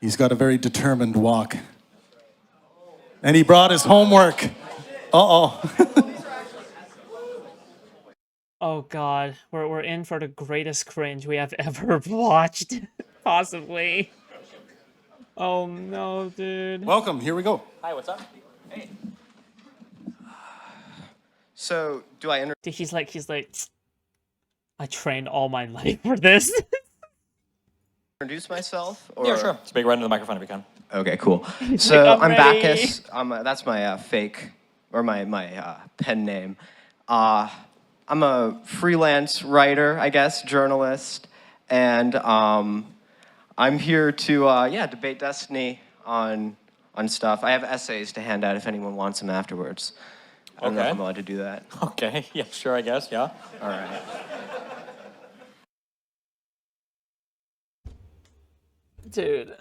He's got a very determined walk. And he brought his homework. Uh-oh. Oh god, we're in for the greatest cringe we have ever watched, possibly. Oh no, dude. Welcome, here we go. Hi, what's up? Hey. So, do I Dude, he's like, I trained all my life for this. introduce myself? Or... Yeah, sure. Speak right into the microphone if you can. Okay, cool. He's So, like, I'm ready. Bacchus. That's my fake, or my pen name. I'm a freelance writer, I guess, journalist, and I'm here to, debate Destiny on stuff. I have essays to hand out if anyone wants them afterwards. I don't know if I'm allowed to do that. Okay, yeah, sure, I guess, yeah. All right. Dude.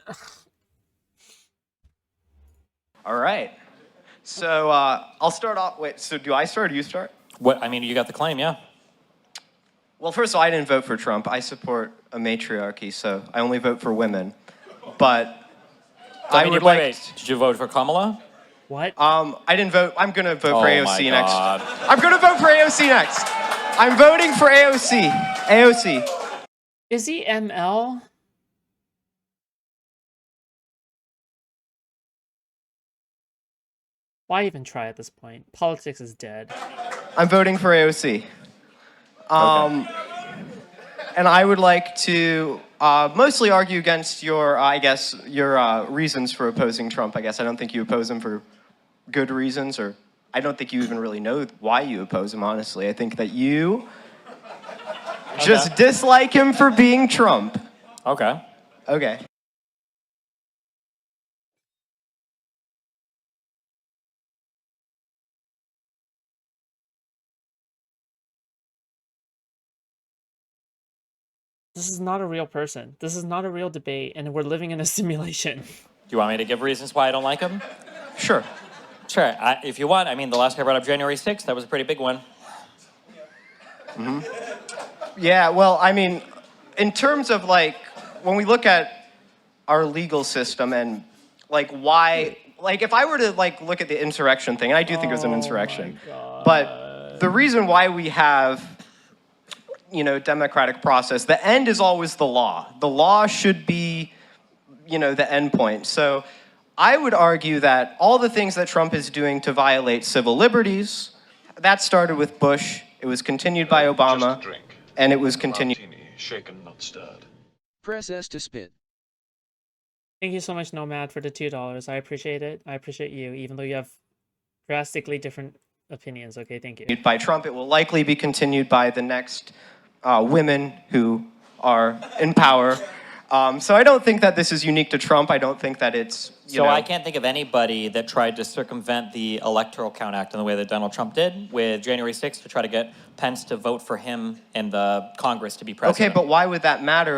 All right. So I'll start off. Wait, so do I start or do you start? What, I mean, you got the claim, yeah. Well, first of all, I didn't vote for Trump. I support a matriarchy, so I only vote for women. But I would like... Wait, did you vote for Kamala? What? I didn't vote. I'm going to vote for AOC my next. God. I'm going to vote for AOC next. I'm voting for AOC. AOC. Is he ML? Why even try at this point? Politics is dead. I'm voting for AOC. And I would like to mostly argue against your, your reasons for opposing Trump. I guess I don't think you oppose him for good reasons, or I don't think you even really know why you oppose him, honestly. I think that you just dislike him for being Trump. Okay. Okay. This is not a real person. This is not a real debate, and we're living in a simulation. Do you want me to give reasons why I don't like him? Sure. Sure, if you want. I mean, the last time I brought up January 6th, that was a pretty big one. Mm-hmm. Yeah, well, I mean, in terms of, like, when we look at our legal system and, like, why... Like, if I were to, like, look at the insurrection thing, and I do think it was an insurrection, but the reason why we have... democratic process. The end is always the law. The law should be, the end point. So I would argue that all the things that Trump is doing to violate civil liberties, that started with Bush, it was continued by Obama, and it was continued... Shaken, not stirred. Press S to spin. Thank you so much, Nomad, for the $2. I appreciate it. I appreciate you, even though you have drastically different opinions. Okay, thank you. By Trump, it will likely be continued by the next women who are in power. So I don't think that this is unique to Trump. I don't think that it's, So I can't think of anybody that tried to circumvent the Electoral Count Act in the way that Donald Trump did with January 6th to try to get Pence to vote for him in the Congress to be president. Okay, but why would that matter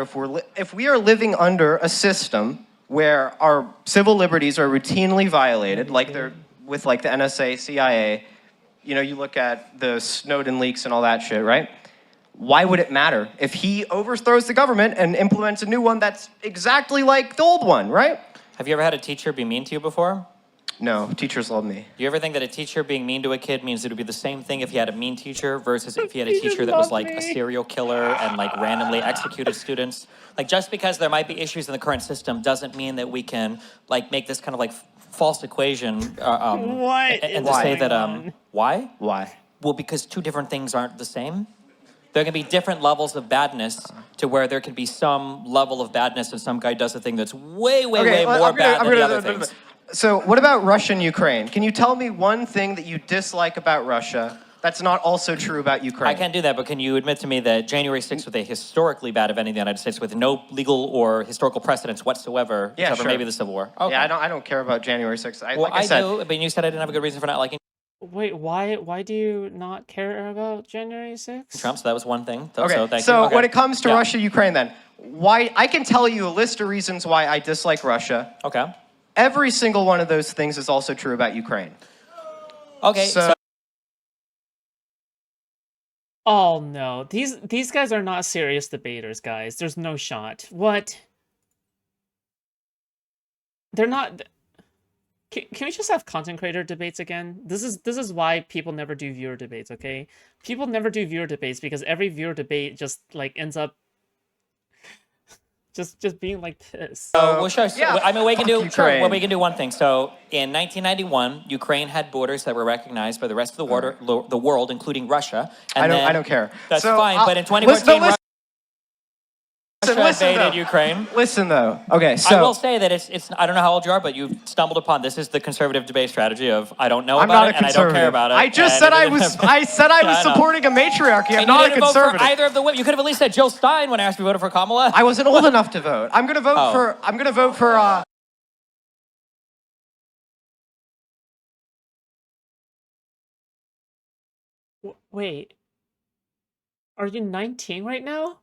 if we are living under a system where our civil liberties are routinely violated, like they're with like the NSA, CIA, you look at the Snowden leaks and all that shit, right? Why would it matter if he overthrows the government and implements a new one that's exactly like the old one, right? Have you ever had a teacher be mean to you before? No, teachers love me. Do you ever think that a teacher being mean to a kid means it would be the same thing if he had a mean teacher versus if he had a teacher that was like a serial killer and like randomly executed students? Like just because there might be issues in the current system doesn't mean that we can like make this kind of like false equation What and is to say going that on? why? Why? Well, because two different things aren't the same. There can be different levels of badness to where there can be some level of badness and some guy does a thing that's way more bad than the other things. So what about Russia and Ukraine? Can you tell me one thing that you dislike about Russia that's not also true about Ukraine? I can't do that, but can you admit to me that January 6th was a historically bad event in the United States with no legal or historical precedence whatsoever, Yeah, except for sure. maybe the Civil War? Okay. Yeah, I don't care about January 6th. Well, like I said, do, but you said I didn't have a good reason for not liking Wait, why do you not care about January 6th? Trump, so that was one thing. Okay, So thank so you. Okay. when it comes to Yeah. Russia, Ukraine then, why I can tell you a list of reasons why I dislike Russia. Okay. Every single one of those things is also true about Ukraine. Okay, so Oh no, these guys are not serious debaters, guys. There's no shot. What? they're not. Can we just have content creator debates again? This is why people never do viewer debates, okay? People never do viewer debates because every viewer debate just like ends up just being like this. So we'll show. yeah, I mean, we can do. fuck Sure. Well, Ukraine. we can do one thing. So in 1991, Ukraine had borders that were recognized by the rest of the world, including Russia. And I don't care. That's So, fine. But in listen, 2014, listen, Russia invaded though. Ukraine. Listen though. Okay, I so will say that it's. I don't know how old you are, but you've stumbled upon this is the conservative debate strategy of I don't know I'm about not it a and I don't care conservative. about it. I just and said it I didn't was. have- I said I was I know. supporting a matriarchy. I'm And not you a didn't vote for conservative. either of the women. You could have at least said Jill Stein when I asked if you voted for Kamala. I wasn't old enough to vote. I'm gonna vote Oh. for. I'm gonna vote for. Wait, are you 19 right now?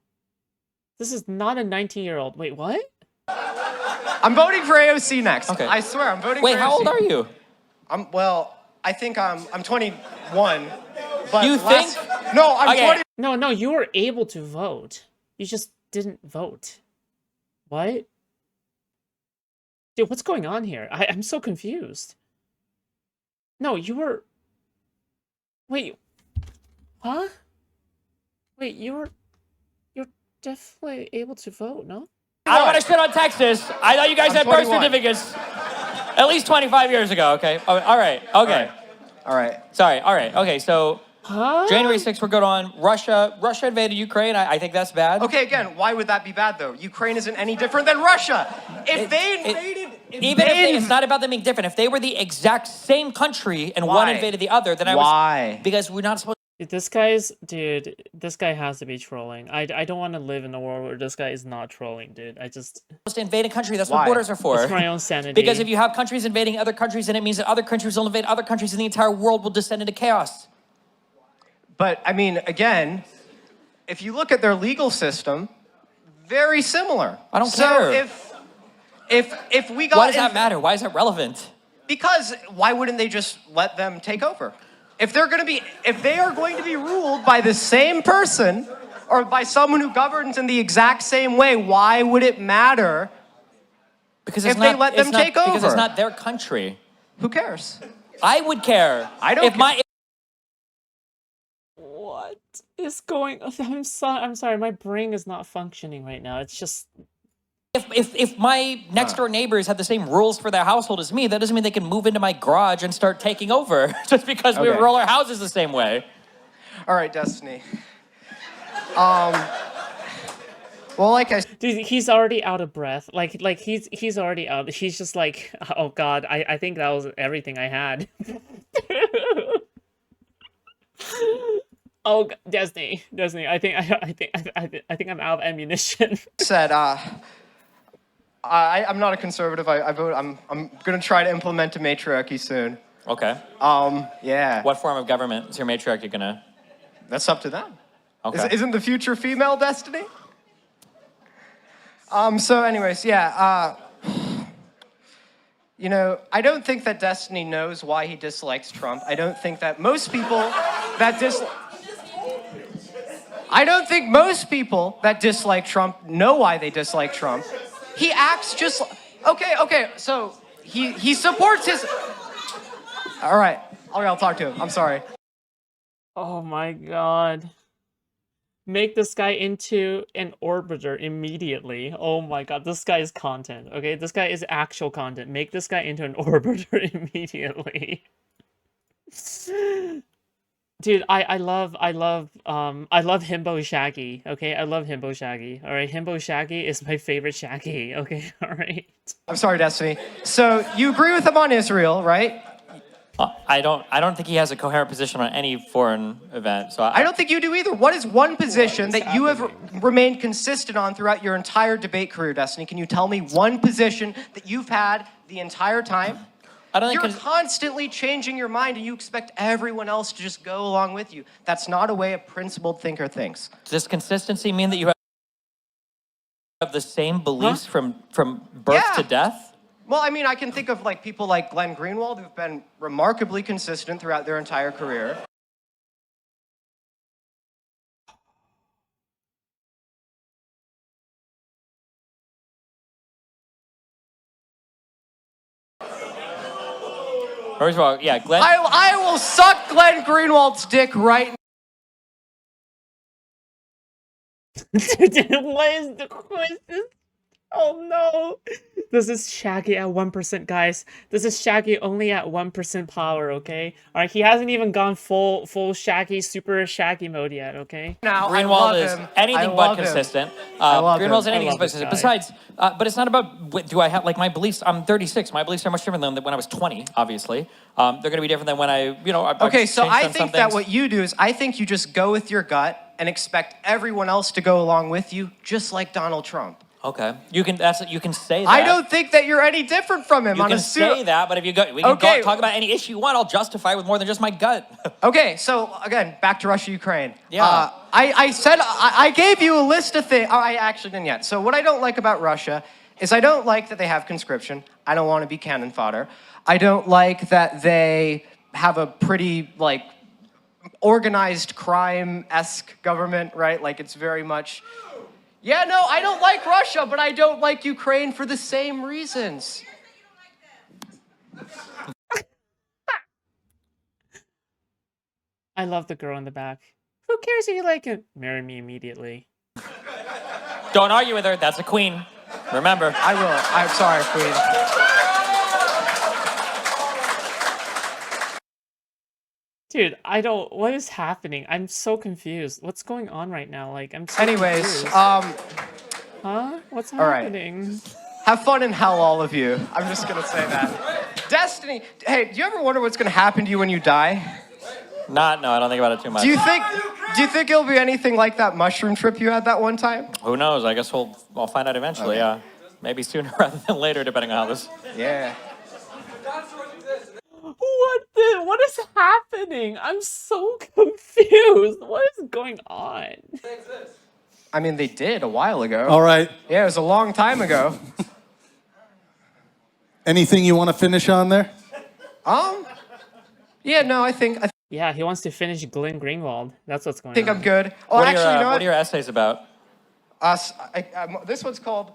This is not a 19-year-old. Wait, what? I'm voting for AOC next. Okay. I swear, I'm voting Wait, for AOC. how old are you? Well, I think I'm 21. But You last, think? No, I'm Okay. 20. No, you were able to vote. You just didn't vote. What? Dude, what's going on here? I'm so confused. No, you were... Wait. Huh? Wait, you're definitely able to vote, no? I don't want to shit on Texas. I thought you guys I'm had birth 21. certificates at least 25 years ago. Okay. Oh, all right. Okay. All right. Sorry. All right. Okay. So Huh? January 6th, we're good on Russia. Russia invaded Ukraine. I think that's bad. Okay, again, why would that be bad though? Ukraine isn't any different than Russia. If they invaded, It's not about them being different. If they were the exact same country and one Why? invaded the other, then Why? because we're not supposed Dude, this guy has to be trolling. I don't want to live in a world where this guy is not trolling, dude. to invade a country. That's Why? what borders are for. It's for my own sanity. Because if you have countries invading other countries, then it means that other countries will invade other countries and the entire world will descend into chaos. But I mean, again, if you look at their legal system, very similar. I don't so care. If we got Why does that matter? Why is that relevant? Because why wouldn't they just let them take over? If they are going to be ruled by the same person or by someone who governs in the exact same way, why would it matter Because if they let them take over? Because it's not their country. Who cares? I would care. I don't If care. my What is going on? I'm sorry, my brain is not functioning right now. It's just... if my next door neighbors had the same rules for their household as me, that doesn't mean they can move into my garage and start taking over just because we Okay. roll our houses the same way. All right, Destiny. Well, like I Dude, he's already out of breath. Like he's already out. He's just like, oh god, I think that was everything I had. Oh, Destiny, I think I'm out of ammunition. said, I'm not a conservative. I vote. I'm gonna try to implement a matriarchy soon. Okay. Yeah. What form of government is your matriarchy gonna? That's up to them. Okay. Isn't the future female Destiny? So anyways, yeah, you know, I don't think that Destiny knows why he dislikes Trump. I don't think that most people that dislike Trump know why they dislike Trump. He acts just okay, so he supports his... All right, I'll talk to him. I'm sorry. Oh my god. Make this guy into an orbiter immediately. Oh my god, this guy is content, okay? This guy is actual content. Make this guy into an orbiter immediately. Dude, I love Himbo Shaggy, okay? I love Himbo Shaggy. Alright, Himbo Shaggy is my favorite Shaggy, okay? Alright. I'm sorry, Destiny. So you agree with him on Israel, right? I don't think he has a coherent position on any foreign event. So I don't think you do either. What is one position that you have remained consistent on throughout your entire debate career, Destiny? Can you tell me one position that you've had the entire time? I don't think You're constantly changing your mind and you expect everyone else to just go along with you. That's not a way a principled thinker thinks. does consistency mean that you have the same beliefs from birth Yeah. to death? Well, I mean, I can think of like people like Glenn Greenwald who've been remarkably consistent throughout their entire career. First of all, yeah, Glenn. I will suck Glenn Greenwald's dick right now. What is the question? Oh no! This is Shaggy at 1%, guys. This is Shaggy only at 1% power, okay? Alright, he hasn't even gone full Shaggy, super Shaggy mode yet, okay? Now, I Greenwald love is him. anything I but love him. consistent. I love Greenwald's him. anything I but love this consistent. guy. Besides, but it's not about do I have like my beliefs. I'm 36. My beliefs are much different than when I was 20. Obviously, they're going to be different than when I've Okay, so changed I on some think that things. what you do is I think you just go with your gut and expect everyone else to go along with you, just like Donald Trump. Okay, you can say that. I don't think that you're any different from him. You on can a say that, but if you go, we can Okay. talk about any issue you want. I'll justify with more than just my gut. Okay, so again, back to Russia, Ukraine. Yeah. I gave you a list of things. Oh, I actually didn't yet. So what I don't like about Russia is I don't like that they have conscription. I don't want to be cannon fodder. I don't like that they have a pretty like organized crime-esque government, right? Like it's very much. Yeah, no, I don't like Russia, but I don't like Ukraine for the same reasons. I love the girl in the back. Who cares if you like it? Marry me immediately. Don't argue with her. That's a queen. Remember. I will. I'm sorry, Queen. Dude, what is happening? I'm so confused. What's going on right now? Like, I'm so Anyways, confused. Huh? What's all right. happening? Have fun in hell, all of you. I'm just gonna say that. Destiny. Hey, do you ever wonder what's gonna happen to you when you die? No, I don't think about it too much. Do you think it'll be anything like that mushroom trip you had that one time? Who knows? I guess I'll find out eventually. Okay. Maybe sooner rather than later, depending on how this. Yeah. What is happening? I'm so confused. What is going on? I mean, they did a while ago. All right. Yeah, it was a long time ago. Anything you want to finish on there? Yeah, no, I think Yeah, he wants to finish Glenn Greenwald. That's what's going on. I'm good. Oh, What are actually, your, you know what what? are your essays about? This one's called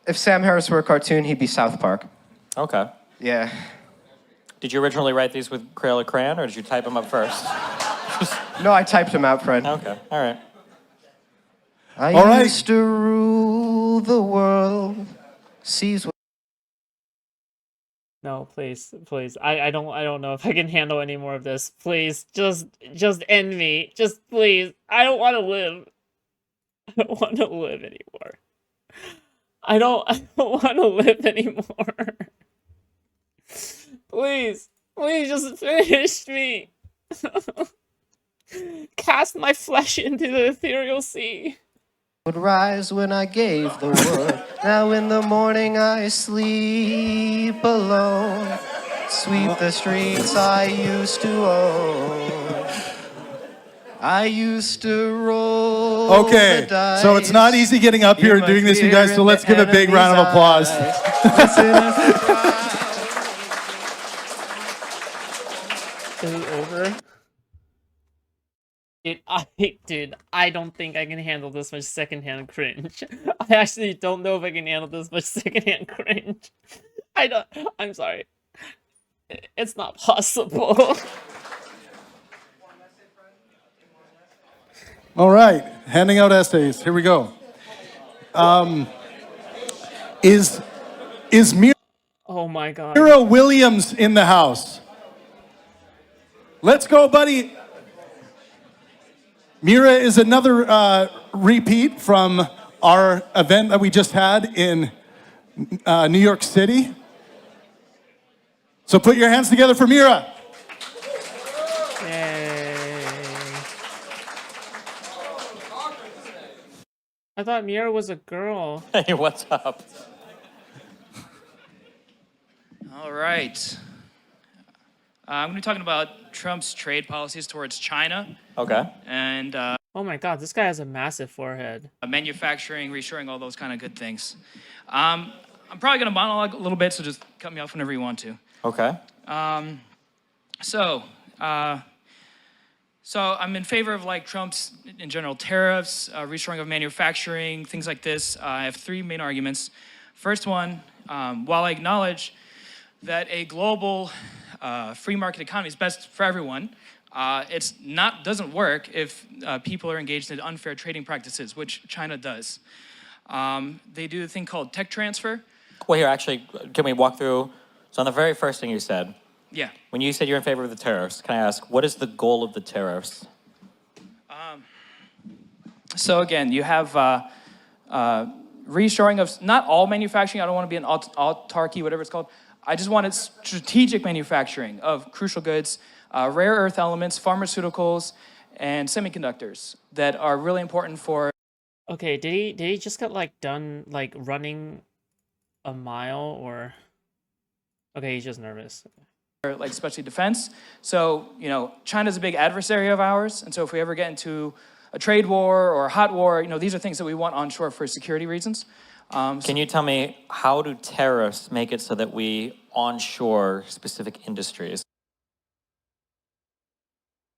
If Sam Harris Were a Cartoon, He'd Be South Park. Okay. Yeah. Did you originally write these with Crayola crayon, or did you type them up first? No, I typed them out, friend. Okay. All right. I All right. used to rule the world. Seas. No, please. I don't know if I can handle any more of this. Please, just end me. Just please. I don't want to live. I don't want to live anymore. I don't want to live anymore. Please, just finish me. Cast my flesh into the ethereal sea. Would rise when I gave the word. Now in the morning I sleep alone. Sweep the streets I used to own. I used to roll Okay, the dice. so it's not easy getting up here and doing this, you guys, so let's give a big round of applause. Is it over? Dude, I don't think I can handle this much secondhand cringe. I actually don't know if I can handle this much secondhand cringe. I'm sorry. It's not possible. All right, handing out essays. Here we go. Is Oh my god. Mira Williams in the house? Let's go, buddy. Mira is another repeat from our event that we just had in New York City. So put your hands together for Mira. Yay. I thought Mira was a girl. Hey, what's up? All right. I'm going to be talking about Trump's trade policies towards China Okay. and Oh my god, this guy has a massive forehead. manufacturing, reshoring, all those kind of good things. I'm probably going to monologue a little bit, so just cut me off whenever you want to. Okay. So I'm in favor of like Trump's, in general, tariffs, reshoring of manufacturing, things like this. I have three main arguments. First one, while I acknowledge that a global free market economy is best for everyone. Doesn't work if people are engaged in unfair trading practices, which China does. They do a thing called tech transfer. Well, here, actually, can we walk through? So on the very first thing you said, Yeah. when you said you're in favor of the tariffs, can I ask, what is the goal of the tariffs? So again, you have reshoring of not all manufacturing. I don't want to be an autarky, whatever it's called. I just wanted strategic manufacturing of crucial goods, rare earth elements, pharmaceuticals, and semiconductors that are really important for Okay, did he just get like done like running a mile or? Okay, he's just nervous. like especially defense. So, China's a big adversary of ours, and so if we ever get into a trade war or a hot war, these are things that we want onshore for security reasons. Can you tell me, how do tariffs make it so that we onshore specific industries?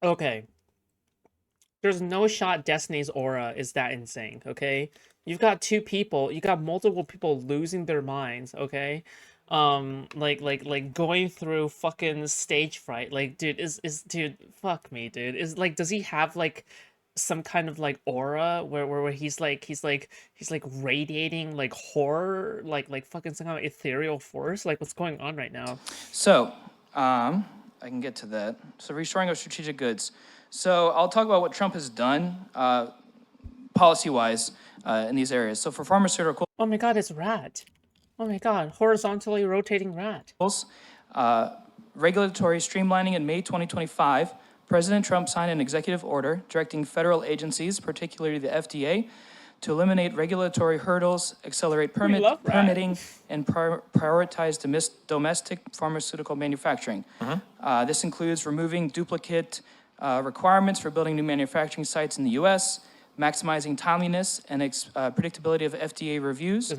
Okay. There's no shot Destiny's aura is that insane, okay? You got multiple people losing their minds, okay? Like going through fucking stage fright. Like, dude, dude, fuck me, dude. Does he have like some kind of like aura where he's like radiating like horror, like fucking some kind of ethereal force? Like, what's going on right now? So, I can get to that. So, reshoring of strategic goods. So, I'll talk about what Trump has done policy-wise in these areas. So, for pharmaceuticals, Oh my god, it's rat. Oh my god, horizontally rotating rat. regulatory streamlining in May 2025, President Trump signed an executive order directing federal agencies, particularly the FDA, to eliminate regulatory hurdles, accelerate permitting, and prioritize domestic pharmaceutical manufacturing. This includes removing duplicate requirements for building new manufacturing sites in the U.S., maximizing timeliness and predictability of FDA reviews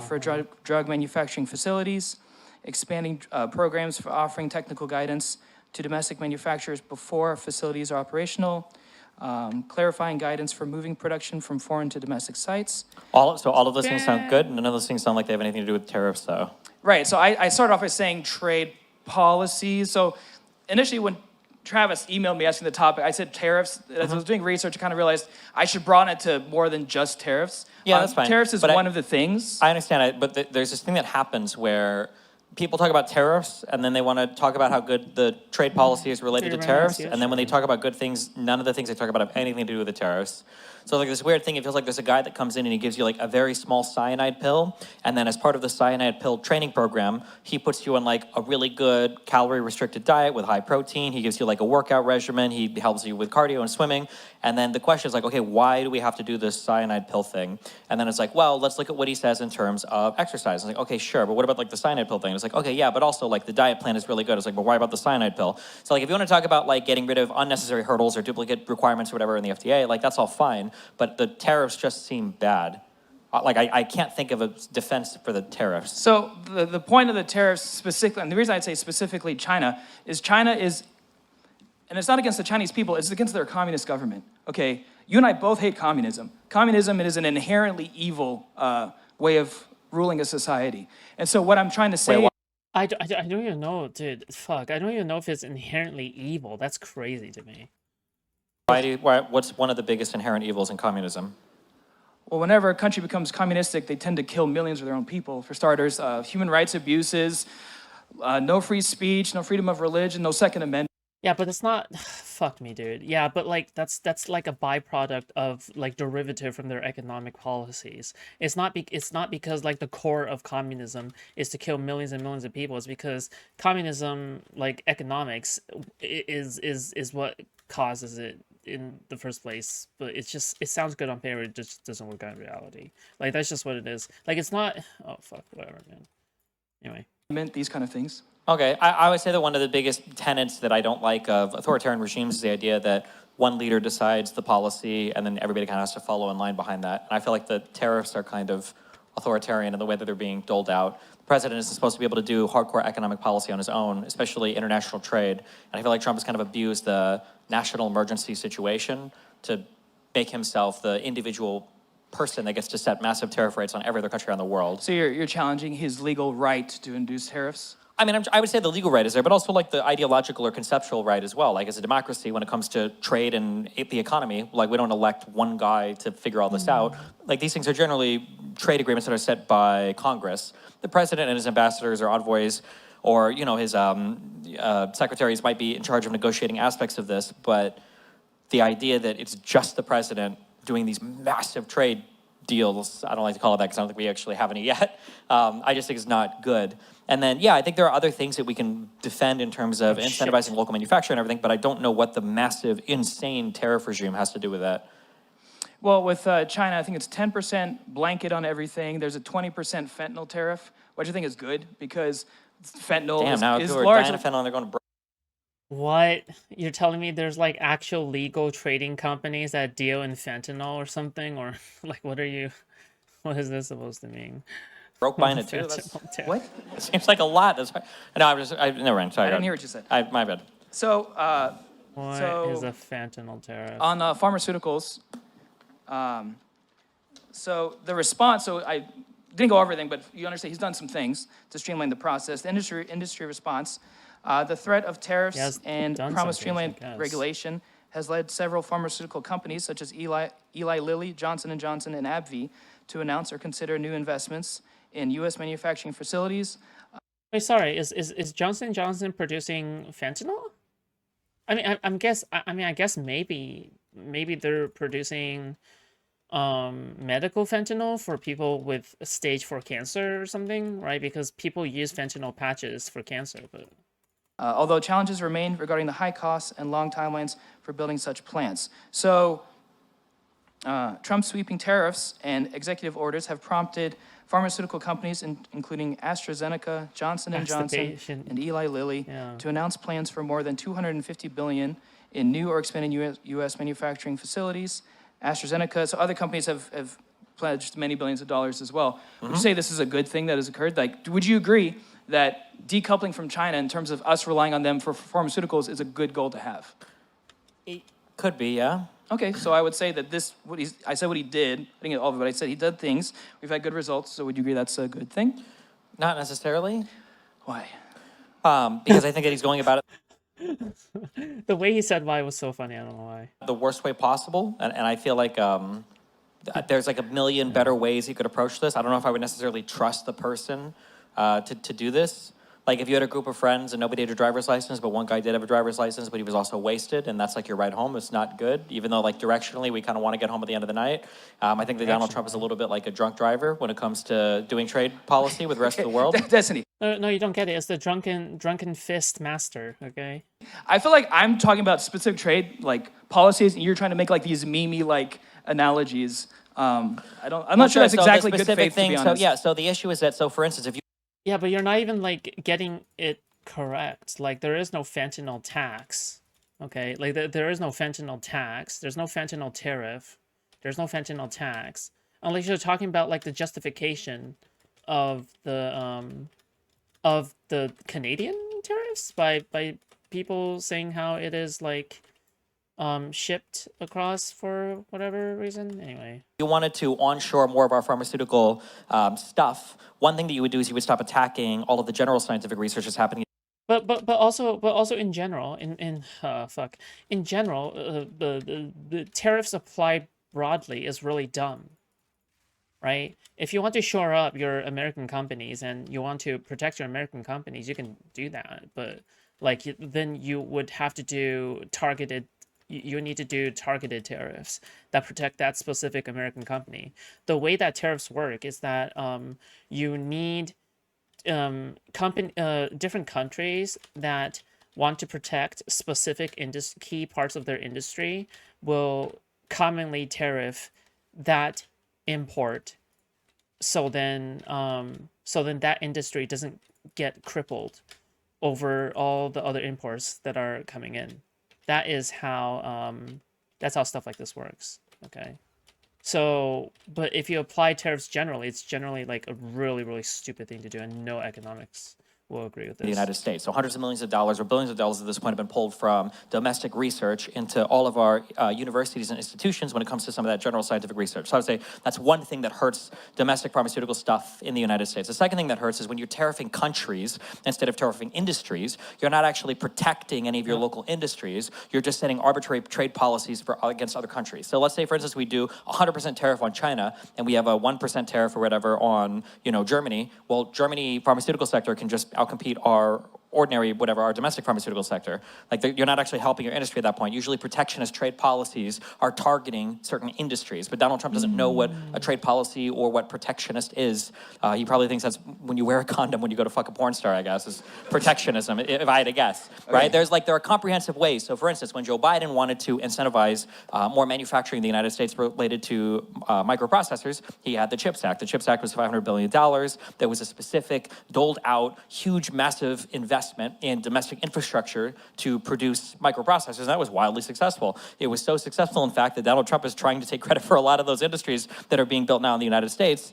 for drug manufacturing facilities, expanding programs for offering technical guidance to domestic manufacturers before facilities are operational, clarifying guidance for moving production from foreign to domestic sites. All of those things sound good. None of those things sound like they have anything to do with tariffs, though. Right, so I started off by saying trade policies. So initially when Travis emailed me asking the topic, I said tariffs. As I was doing research, I kind of realized I should broaden it to more than just tariffs. Yeah, that's fine. Tariffs is But one of the things. I understand it, but there's this thing that happens where people talk about tariffs, and then they want to talk about how good the trade policy is related to tariffs, and then when they talk about good things, none of the things they talk about have anything to do with the tariffs. So like this weird thing, it feels like there's a guy that comes in and he gives you like a very small cyanide pill, and then as part of the cyanide pill training program, he puts you on like a really good calorie restricted diet with high protein. He gives you like a workout regimen. He helps you with cardio and swimming. And then the question is like, okay, why do we have to do this cyanide pill thing? And then it's like, well, let's look at what he says in terms of exercise. It's like, okay, sure, but what about like the cyanide pill thing? It's like, okay, yeah, but also like the diet plan is really good. It's like, but why about the cyanide pill? So like if you want to talk about like getting rid of unnecessary hurdles or duplicate requirements or whatever in the FDA, like that's all fine. But the tariffs just seem bad. Like I can't think of a defense for the tariffs. So the point of the tariffs specifically, and the reason I'd say specifically China is, and it's not against the Chinese people, it's against their communist government, okay? You and I both hate communism. Communism is an inherently evil way of ruling a society. And so what I'm trying to say... I don't even know, dude. Fuck, I don't even know if it's inherently evil. That's crazy to me. What's one of the biggest inherent evils in communism? Well, whenever a country becomes communistic, they tend to kill millions of their own people. For starters, human rights abuses, no free speech, no freedom of religion, no Second Amendment. Yeah, but it's not. Fuck me, dude. Yeah, but like that's like a byproduct of like derivative from their economic policies. It's not because like the core of communism is to kill millions and millions of people. It's because communism, like economics, is what causes it in the first place. But it sounds good on paper. It just doesn't work out in reality. Like that's just what it is. Like it's not. Oh fuck, whatever, man. Anyway. These kind of things. Okay, I would say that one of the biggest tenets that I don't like of authoritarian regimes is the idea that one leader decides the policy and then everybody kind of has to follow in line behind that. And I feel like the tariffs are kind of authoritarian in the way that they're being doled out. The president is supposed to be able to do hardcore economic policy on his own, especially international trade. And I feel like Trump has kind of abused the national emergency situation to make himself the individual person that gets to set massive tariff rates on every other country around the world. So you're challenging his legal right to induce tariffs? I mean, I would say the legal right is there, but also like the ideological or conceptual right as well. Like as a democracy, when it comes to trade and the economy, like we don't elect one guy to figure all this out. Like these things are generally trade agreements that are set by Congress. The president and his ambassadors or envoys or, you know, his secretaries might be in charge of negotiating aspects of this, but the idea that it's just the president doing these massive trade deals, I don't like to call it that because I don't think we actually have any yet, I just think it's not good. And then, yeah, I think there are other things that we can defend in terms of incentivizing local manufacturing and everything, but I don't know what the massive, insane tariff regime has to do with that. Well, with China, I think it's 10% blanket on everything. There's a 20% fentanyl tariff, which I think is good because fentanyl Damn, now is people are largely... dying of fentanyl, they're going to What? You're telling me there's like actual legal trading companies that deal in fentanyl or something? Or like, what is this supposed to mean? broke buying it too? Fentanyl tariff. What? It seems like a lot. No, never mind. Sorry. I didn't hear what you said. My bad. So, What is a fentanyl tariff? on pharmaceuticals, so the response, so I didn't go over everything, but you understand he's done some things to streamline the process. The industry response, the threat of tariffs and promised streamlined regulation has led several pharmaceutical companies such as Eli Lilly, Johnson & Johnson, and AbbVie to announce or consider new investments in U.S. manufacturing facilities. Wait, sorry, is Johnson & Johnson producing fentanyl? I guess maybe they're producing medical fentanyl for people with stage 4 cancer or something, right? Because people use fentanyl patches for cancer, but Although challenges remain regarding the high costs and long timelines for building such plants. So, Trump's sweeping tariffs and executive orders have prompted pharmaceutical companies, including AstraZeneca, Johnson & Johnson, and Eli Lilly, to announce plans for more than $250 billion in new or expanded U.S. manufacturing facilities. AstraZeneca, so other companies have pledged many billions of dollars as well. Would you say this is a good thing that has occurred? Like, would you agree that decoupling from China in terms of us relying on them for pharmaceuticals is a good goal to have? It could be, yeah. Okay, so I would say that I said what he did. I didn't get all of it, but I said he did things. We've had good results, so would you agree that's a good thing? Not necessarily. Why? Because I think that he's going about it the way he said why was so funny. I don't know why. the worst way possible. And I feel like there's like a million better ways he could approach this. I don't know if I would necessarily trust the person to do this. Like if you had a group of friends and nobody had a driver's license, but one guy did have a driver's license, but he was also wasted, and that's like your ride home, it's not good, even though like directionally we kind of want to get home at the end of the night. I think that Donald Trump is a little bit like a drunk driver when it comes to doing trade policy with the rest of the world. Destiny. No, you don't get it. It's the drunken fist master, okay? I feel like I'm talking about specific trade like policies, and you're trying to make like these meme like analogies. I'm not sure that's exactly good faith, to be honest. So the issue is that, so for instance, if you Yeah, but you're not even like getting it correct. Like there is no fentanyl tax, okay? Like there is no fentanyl tax. There's no fentanyl tariff. There's no fentanyl tax. Unless you're talking about like the justification of the Canadian tariffs by people saying how it is like shipped across for whatever reason. Anyway, you wanted to onshore more of our pharmaceutical stuff, one thing that you would do is you would stop attacking all of the general scientific research that's happening. But also in general, in general, the tariffs applied broadly is really dumb, right? If you want to shore up your American companies and you want to protect your American companies, you can do that. But like then you would have to do targeted. You need to do targeted tariffs that protect that specific American company. The way that tariffs work is that you need different countries that want to protect specific key parts of their industry will commonly tariff that import. So then that industry doesn't get crippled over all the other imports that are coming in. That is how that's how stuff like this works. Okay. So, but if you apply tariffs generally, it's generally like a really, really stupid thing to do and no economics will agree with the this. United States. So hundreds of millions of dollars or billions of dollars at this point have been pulled from domestic research into all of our universities and institutions when it comes to some of that general scientific research. So I would say that's one thing that hurts domestic pharmaceutical stuff in the United States. The second thing that hurts is when you're tariffing countries instead of tariffing industries, you're not actually protecting any of your local industries. You're just setting arbitrary trade policies against other countries. So let's say, for instance, we do 100% tariff on China and we have a 1% tariff or whatever on, Germany. Well, Germany pharmaceutical sector can just outcompete our ordinary, whatever, our domestic pharmaceutical sector. Like, you're not actually helping your industry at that point. Usually protectionist trade policies are targeting certain industries, but Donald Trump doesn't know what a trade policy or what protectionist is. He probably thinks that's when you wear a condom when you go to fuck a porn star, I guess, is protectionism, if I had to guess, right? There are comprehensive ways. So for instance, when Joe Biden wanted to incentivize more manufacturing in the United States related to microprocessors, he had the CHIPS Act. The CHIPS Act was $500 billion. There was a specific doled out, huge, massive investment in domestic infrastructure to produce microprocessors, and that was wildly successful. It was so successful, in fact, that Donald Trump is trying to take credit for a lot of those industries that are being built now in the United States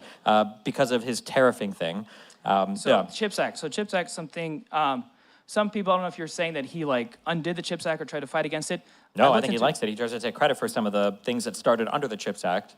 because of his tariffing thing. CHIPS Act. So CHIPS Act, something, some people, I don't know if you're saying that he undid the CHIPS Act or tried to fight against it. No, I think he likes it. He tries to take credit for some of the things that started under the CHIPS Act.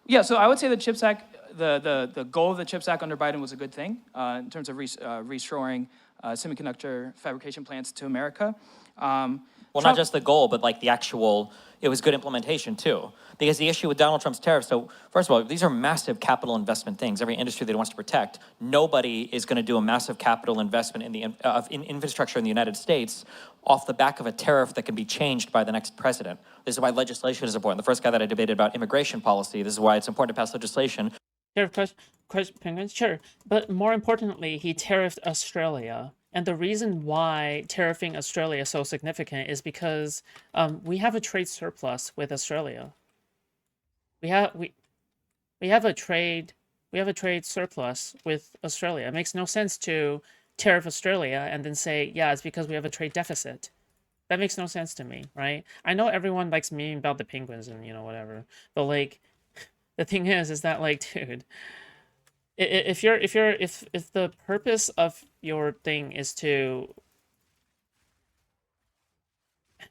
Yeah, so I would say the CHIPS Act, the goal of the CHIPS Act under Biden was a good thing in terms of reshoring semiconductor fabrication plants to America. Well, not just the goal, but like the actual, it was good implementation too. Because the issue with Donald Trump's tariffs, so first of all, these are massive capital investment things. Every industry that he wants to protect, nobody is going to do a massive capital investment in infrastructure in the United States off the back of a tariff that can be changed by the next president. This is why legislation is important. The first guy that I debated about immigration policy, this is why it's important to pass legislation. Penguins, sure. But more importantly, he tariffed Australia. And the reason why tariffing Australia is so significant is because we have a trade surplus with Australia. We have a trade surplus with Australia. It makes no sense to tariff Australia and then say, yeah, it's because we have a trade deficit. That makes no sense to me, right? I know everyone likes memeing about the penguins and whatever, but like, the thing is that like, dude, if the purpose of your thing is to,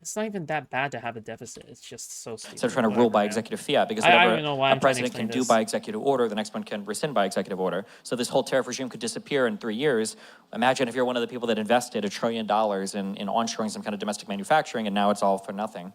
it's not even that bad to have a deficit. It's just so stupid. Instead of trying to rule by executive fiat, because I don't whatever even know why a I'm trying to president can explain do this. by executive order, the next one can rescind by executive order. So this whole tariff regime could disappear in 3 years. Imagine if you're one of the people that invested $1 trillion in onshoring some kind of domestic manufacturing, and now it's all for nothing.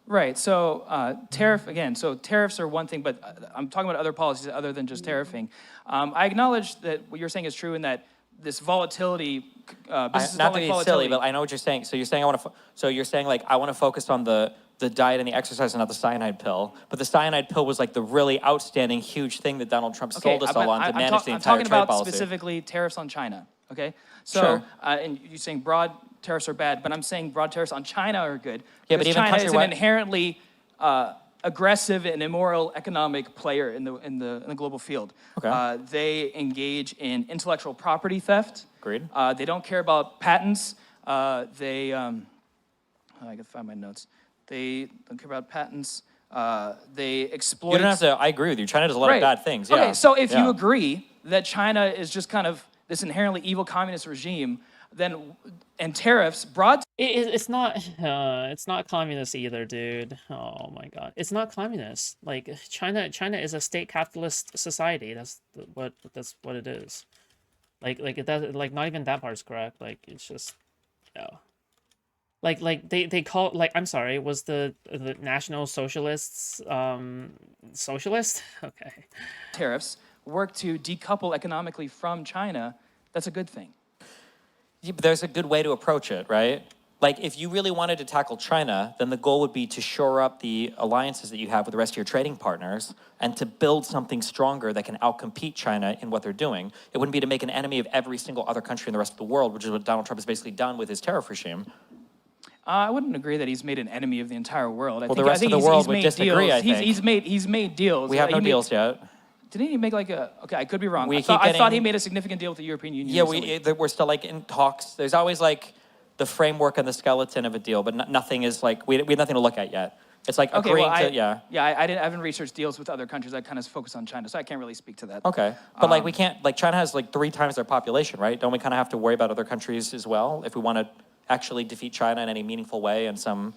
Right, so tariff, again, so tariffs are one thing, but I'm talking about other policies other than just tariffing. I acknowledge that what you're saying is true in that this volatility, businesses Not don't to like be silly, volatility. but I know what you're saying. So you're saying I want to focus on the diet and the exercise and not the cyanide pill. But the cyanide pill was like the really outstanding, huge thing that Donald Trump sold us all on to manage the entire trade policy. I'm talking about specifically tariffs on China, okay? So, Sure. And you're saying broad tariffs are bad, but I'm saying broad tariffs on China are good. Yeah, but because even China is an countrywide- inherently aggressive and immoral economic player in the global field. Okay. They engage in intellectual property theft. Agreed. They don't care about patents. I can find my notes. They don't care about patents. They exploit. You don't have to, I agree with you. China does a lot of bad things. Yeah. Okay, so if Yeah. you agree that China is just kind of this inherently evil communist regime, then, and tariffs, broad. It's not communist either, dude. Oh my god, it's not communist. Like China is a state capitalist society. That's what it is. Like it does, like not even that part's correct. Like it's just, yeah. Like they call, like, I'm sorry, was the National Socialists socialist? Okay. Tariffs work to decouple economically from China. That's a good thing. Yeah, but there's a good way to approach it, right? Like, if you really wanted to tackle China, then the goal would be to shore up the alliances that you have with the rest of your trading partners and to build something stronger that can outcompete China in what they're doing. It wouldn't be to make an enemy of every single other country in the rest of the world, which is what Donald Trump has basically done with his tariff regime. I wouldn't agree that he's made an enemy of the entire world. The rest of the world would disagree, I think. He's made deals. We have no deals yet. Didn't he make like a? Okay, I could be wrong. We I keep thought he getting- made a significant deal with the European Union. Yeah, recently. we're still like in talks. There's always like the framework and the skeleton of a deal, but nothing is like, we have nothing to look at yet. It's like Okay, agreeing well, to, yeah. I haven't researched deals with other countries. I kind of focus on China, so I can't really speak to that. Okay. But like we can't, like China has like 3 times their population, right? Don't we kind of have to worry about other countries as well if we want to actually defeat China in any meaningful way and some...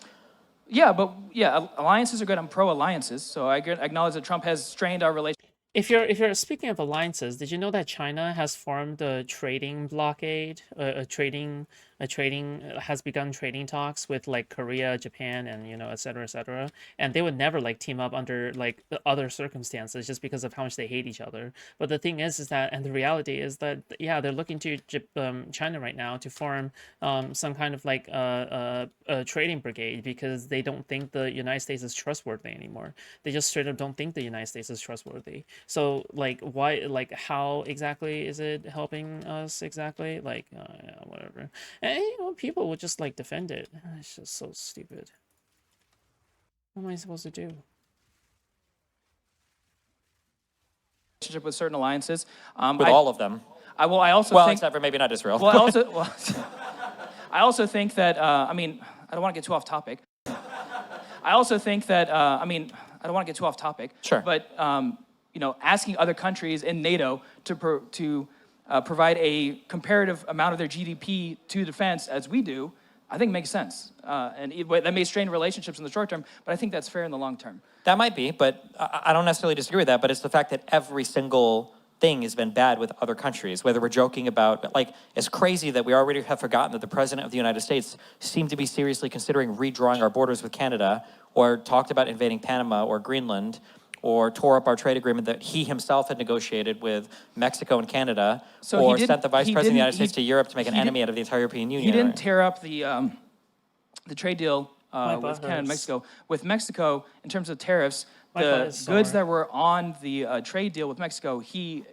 Yeah, but yeah, alliances are good. I'm pro-alliances, so I acknowledge that Trump has strained our relationship. If you're speaking of alliances, did you know that China has formed a trading blockade, has begun trading talks with like Korea, Japan, and et cetera, et cetera. And they would never like team up under like other circumstances just because of how much they hate each other. But the thing is that, and the reality is that, yeah, they're looking to China right now to form some kind of like a trading brigade because they don't think the United States is trustworthy anymore. They just straight up don't think the United States is trustworthy. So like why, like how exactly is it helping us exactly? Like yeah, whatever. And people would just like defend it. It's just so stupid. What am I supposed to do? With certain alliances. With all of them. I also well, think, except for maybe not Israel. Well, I also think that, I mean, I don't want to get too off topic. I also think that, I mean, I don't want to get too off topic. Sure. But, asking other countries in NATO to provide a comparative amount of their GDP to defense as we do, I think makes sense. And that may strain relationships in the short term, but I think that's fair in the long term. That might be, but I don't necessarily disagree with that, but it's the fact that every single thing has been bad with other countries, whether we're joking about, like, it's crazy that we already have forgotten that the President of the United States seemed to be seriously considering redrawing our borders with Canada, or talked about invading Panama or Greenland, or tore up our trade agreement that he himself had negotiated with Mexico and Canada, or sent the Vice President of the United States to Europe to make an enemy out of the entire European Union. He didn't tear up the trade deal with Canada and Mexico. With Mexico, in terms of tariffs, the goods that were on the trade deal with Mexico, he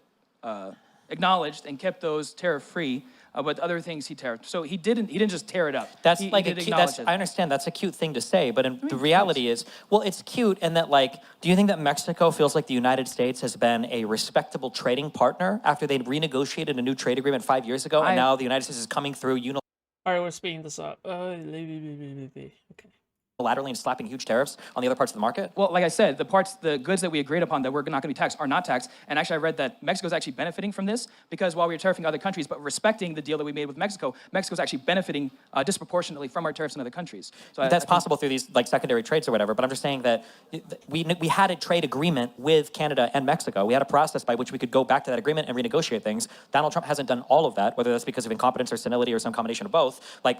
acknowledged and kept those tariff-free. But other things he tariffed. So he didn't just tear it up. That's he like did I understand that's a cute thing to say, but the reality is, well, it's cute in that, like, do you think that Mexico feels like the United States has been a respectable trading partner after they renegotiated a new trade agreement 5 years ago, and now the United States is coming through All right, we're speeding this up. Okay. Unilaterally and slapping huge tariffs on the other parts of the market? Well, like I said, the goods that we agreed upon that were not going to be taxed are not taxed. And actually, I read that Mexico's actually benefiting from this because while we were tariffing other countries, but respecting the deal that we made with Mexico, Mexico's actually benefiting disproportionately from our tariffs in other countries. So that's possible through these like secondary trades or whatever. But I'm just saying that we had a trade agreement with Canada and Mexico. We had a process by which we could go back to that agreement and renegotiate things. Donald Trump hasn't done all of that, whether that's because of incompetence or senility or some combination of both. Like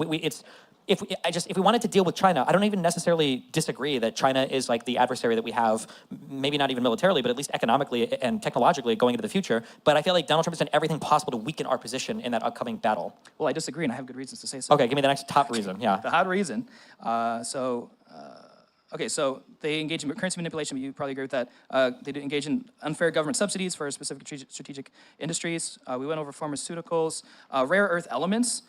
if we wanted to deal with China, I don't even necessarily disagree that China is like the adversary that we have, maybe not even militarily, but at least economically and technologically going into the future. But I feel like Donald Trump has done everything possible to weaken our position in that upcoming battle. Well, I disagree, and I have good reasons to say so. Okay, give me the next top reason. Yeah. The hot reason. Okay, so they engage in currency manipulation. You probably agree with that. They engage in unfair government subsidies for specific strategic industries. We went over pharmaceuticals, rare earth elements.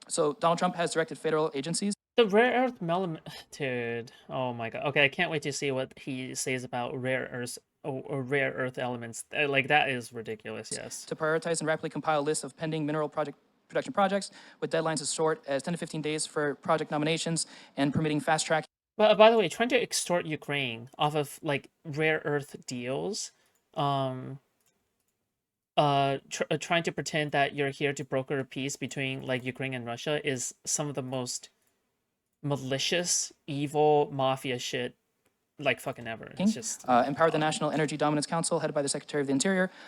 So Donald Trump has directed federal agencies. The rare earth element, dude. Oh my god. Okay, I can't wait to see what he says about rare earths or rare earth elements. Like that is ridiculous. Yes. To prioritize and rapidly compile lists of pending mineral production projects with deadlines as short as 10 to 15 days for project nominations and permitting fast track. But by the way, trying to extort Ukraine off of like rare earth deals, trying to pretend that you're here to broker a peace between like Ukraine and Russia is some of the most malicious, evil mafia shit like fucking ever. It's just empower the National Energy Dominance Council, headed by the Secretary of the Interior,